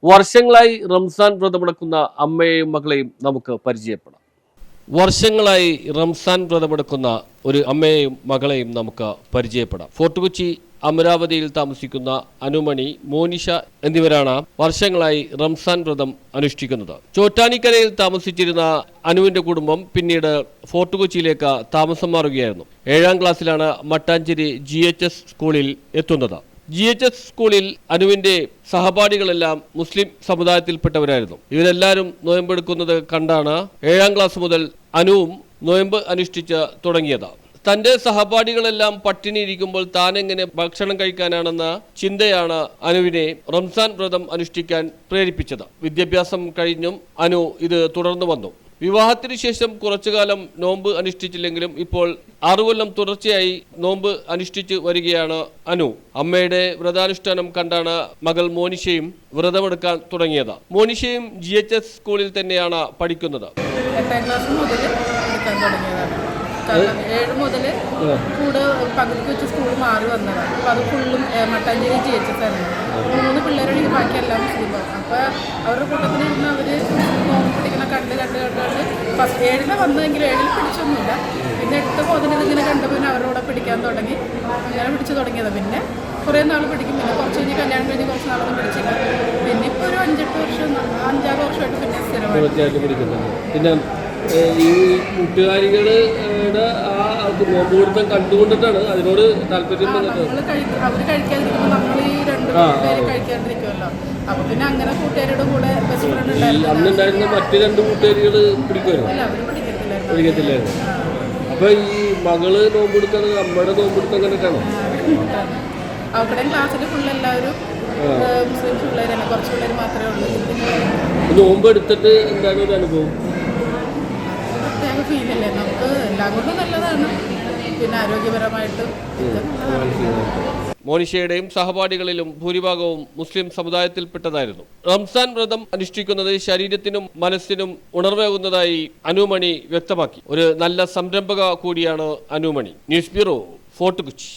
വർഷങ്ങളായി റംസാൻ വ്രതമെടുക്കുന്ന അമ്മയെയും മകളെയും നമുക്ക് പരിചയപ്പെടാം. വർഷങ്ങളായി റംസാൻ വ്രതമെടുക്കുന്ന ഒരു അമ്മയെയും മകളെയും നമുക്ക് പരിചയപ്പെടാം. ഫോർട്ട് കൊച്ചി അമരാവതിയിൽ താമസിക്കുന്ന അനുമണി, മോനിഷ എന്നിവരാണ് വർഷങ്ങളായി റംസാൻ വ്രതം അനുഷ്ഠിക്കുന്നത്. ചോറ്റാനിക്കരയിൽ താമസിച്ചിരുന്ന അനുവിന്റെ കുടുംബം പിന്നീട് ഫോർട്ട് കൊച്ചിയിലേക്ക് താമസം മാറുകയായിരുന്നു. 7ാം ക്ലാസ്സിലാണ് മട്ടാഞ്ചേരി GHS സ്കൂളിൽ എത്തുന്നത്. GHS സ്കൂളിൽ അനുവിന്റെ സഹപാഠികളെല്ലാം മുസ്ലിം സമുദായത്തിൽപ്പെട്ടവരായിരുന്നു. ഇവരെല്ലാവരും നോയമ്പെടുക്കുന്നത് കണ്ടാണ് 7ാം ക്ലാസ് മുതൽ അനുവും നോയമ്പ് അനുഷ്ഠിച്ച് തുടങ്ങിയത്. തന്റെ സഹപാഠികളെല്ലാം പട്ടിണിയിരിക്കുമ്പോൾ താൻ എങ്ങനെ ഭക്ഷണം കഴിക്കാനാണെന്ന ചിന്തയാണ് അനുവിനെ റംസാൻ വ്രതം അനുഷ്ഠിക്കാൻ പ്രേരിപ്പിച്ചത്. വിദ്യാഭ്യാസം കഴിഞ്ഞും അനു ഇത് തുടർന്നു വന്നു. വിവാഹത്തിന് ശേഷം കുറച്ചുകാലം നോമ്പ് അനുഷ്ഠിച്ചില്ലെങ്കിലും ഇപ്പോൾ 6 കൊല്ലം തുടർച്ചയായി നോമ്പ് അനുഷ്ഠിച്ചു വരികയാണ് അനു. അമ്മയുടെ വ്രതാനുഷ്ഠാനം കണ്ടാണ് മകൾ മോനിഷയും വ്രതമെടുക്കാൻ തുടങ്ങിയത്. മോനിഷയും GHS സ്കൂളിൽ തന്നെയാണ് പഠിക്കുന്നത്. 8ാം ക്ലാസ് മുതൽ എടുക്കാൻ തുടങ്ങിയതാണ്. കാരണം 7 മുതൽ കൂടെ പകുതിക്ക് വെച്ച് സ്കൂൾ മാറി വന്നതാണ്. അപ്പോൾ അത് ഫുള്ളും മട്ടാഞ്ചേരി GHS ആയിരുന്നു. 3 പിള്ളേരാണെങ്കിൽ ബാക്കിയെല്ലാം മുസ്ലിമാണ്. അപ്പോൾ അവരുടെ കൂട്ടത്തിൽ നിന്ന് അവർ നോമ്പ് പിടിക്കുന്ന കണ്ട് ഫസ്റ്റ് 7ന് വന്നെങ്കിൽ 7ൽ പിടിച്ചൊന്നുമില്ല. പിന്നെ 8 മുതൽ ഇതിങ്ങനെ കണ്ടപ്പോൾ പിന്നെ അവരോടെ പിടിക്കാൻ തുടങ്ങി. അങ്ങനെ പിടിച്ചു തുടങ്ങിയത്. പിന്നെ കുറേ നാൾ പിടിക്കും. പിന്നെ കുറച്ച് കഴിഞ്ഞ് കല്യാണം കഴിഞ്ഞ് കുറച്ച് നാളൊന്നും പിടിച്ചില്ല. പിന്നെ ഇപ്പോൾ ഒരു 5-8 വർഷം 5-6 വർഷമായിട്ട് പിന്നെ സ്ഥിരമായിട്ട് പിടിക്കുന്നുണ്ട്. പിന്നെ ഈ കൂട്ടുകാരികളുടെ നോമ്പുപിടുത്തം കണ്ടുകൊണ്ടിട്ടാണ് അതിനോട് താല്പര്യം. അവര് കഴിക്കാതിരിക്കുമ്പോൾ നമ്മൾ ഈ 2 പേര് കഴിക്കാതിരിക്കുമല്ലോ. അപ്പൊ പിന്നെ അങ്ങനെ കൂട്ടുകാരുടെ കൂടെ ബെസ്റ്റ് ഫ്രണ്ട് ഉണ്ടായിരുന്നു. അന്നുണ്ടായിരുന്ന മറ്റു 2 കൂട്ടുകാരികൾ പിടിക്കുമായിരുന്നു. പിടിക്കത്തില്ലായിരുന്നു. അപ്പൊ ഈ മകള് നോമ്പെടുത്താണ്, അമ്മയുടെ നോമ്പെടുത്തം കണ്ടിട്ടാണോ? അവരുടെ ക്ലാസ്സിൽ ഫുള്ള് എല്ലാവരും മുസ്ലിംസ് പിള്ളേർ തന്നെ, കുറച്ച് പിള്ളേർ മാത്രമേ ഉള്ളൂ. നോമ്പെടുത്തിട്ട് എന്താണ് ഒരു അനുഭവം? പ്രത്യേക ഫീലല്ലേ നമുക്ക്. എല്ലാം കൊണ്ടും നല്ലതാണ്. പിന്നെ ആരോഗ്യപരമായിട്ടും മോനിഷയുടെയും സഹപാഠികളിലും ഭൂരിഭാഗവും മുസ്ലിം സമുദായത്തിൽപ്പെട്ടതായിരുന്നു. റംസാൻ വ്രതം അനുഷ്ഠിക്കുന്നത് ശരീരത്തിനും മനസ്സിനും ഉണർവേകുന്നതായി അനുമണി വ്യക്തമാക്കി. ഒരു നല്ല സംരംഭക കൂടിയാണ് Anumani. News bureau, fort Kochi.